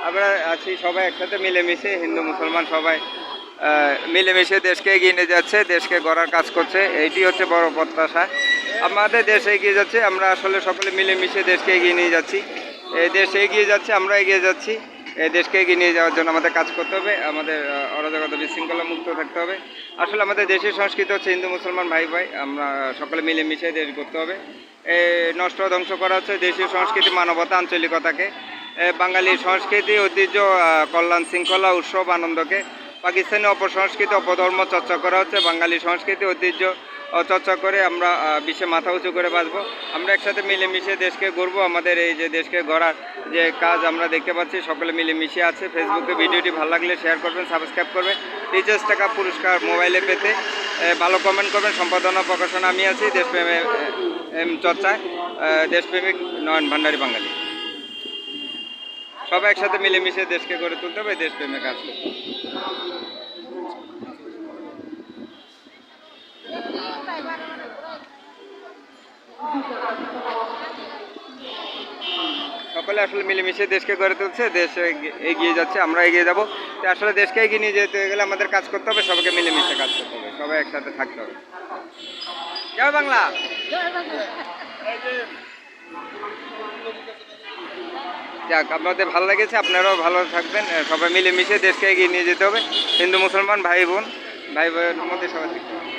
আমরা আছি সবাই একসাথে মিলেমিশে, হিন্দু মুসলমান সবাই মিলেমিশে দেশকে এগিয়ে নিয়ে যাচ্ছে, দেশকে গড়ার কাজ করছে। এইটি হচ্ছে বড় প্রত্যাশা। আমাদের দেশ এগিয়ে যাচ্ছে, আমরা আসলে সকলে মিলেমিশে দেশকে এগিয়ে নিয়ে যাচ্ছি। এই দেশ এগিয়ে যাচ্ছে, আমরা এগিয়ে যাচ্ছি। এই দেশকে এগিয়ে নিয়ে যাওয়ার জন্য আমাদের কাজ করতে হবে, আমাদের অরাজকতা বিশৃঙ্খলা মুক্ত থাকতে হবে। আসলে আমাদের দেশের সংস্কৃতি হচ্ছে হিন্দু মুসলমান ভাই ভাই, আমরা সকলে মিলেমিশে দেশ করতে হবে। নষ্ট ধ্বংস করা হচ্ছে দেশীয় সংস্কৃতি, মানবতা, আঞ্চলিকতাকে, বাঙালির সংস্কৃতি, ঐতিহ্য, কল্যাণ, শৃঙ্খলা, উৎসব, আনন্দকে পাকিস্তানি অপসংস্কৃতি, অপধর্ম চর্চা করা হচ্ছে। বাঙালি সংস্কৃতি, ঐতিহ্য চর্চা করে আমরা বিশ্বে মাথা উঁচু করে বাঁচবো। আমরা একসাথে মিলেমিশে দেশকে গড়বো। আমাদের এই যে দেশকে গড়ার যে কাজ আমরা দেখতে পাচ্ছি, সকলে মিলেমিশে আছে। ফেসবুকে ভিডিওটি ভালো লাগলে শেয়ার করবেন, সাবস্ক্রাইব করবেন। টিচার্স টাকা পুরস্কার মোবাইলে পেতে ভালো কমেন্ট করবেন। সম্পাদনা প্রকাশনা আমি আছি, দেশপ্রেমে চর্চায় দেশপ্রেমিক নয়ন ভান্ডারী বাঙালি। সবাই একসাথে মিলেমিশে দেশকে গড়ে তুলতে হবে, দেশপ্রেমে কাজ করতে হবে। সকলে আসলে মিলেমিশে দেশকে গড়ে তুলছে, দেশ এগিয়ে যাচ্ছে, আমরা এগিয়ে যাব। তো আসলে দেশকে এগিয়ে নিয়ে যেতে গেলে আমাদের কাজ করতে হবে, সবাইকে মিলেমিশে কাজ করতে হবে, সবাই একসাথে থাকতে হবে। জয় বাংলা। যাক, আপনাদের ভালো লেগেছে, আপনারাও ভালো থাকবেন। সবাই মিলেমিশে দেশকে এগিয়ে নিয়ে যেতে হবে। হিন্দু মুসলমান ভাই বোনের মধ্যে সবাই থাকতে হবে।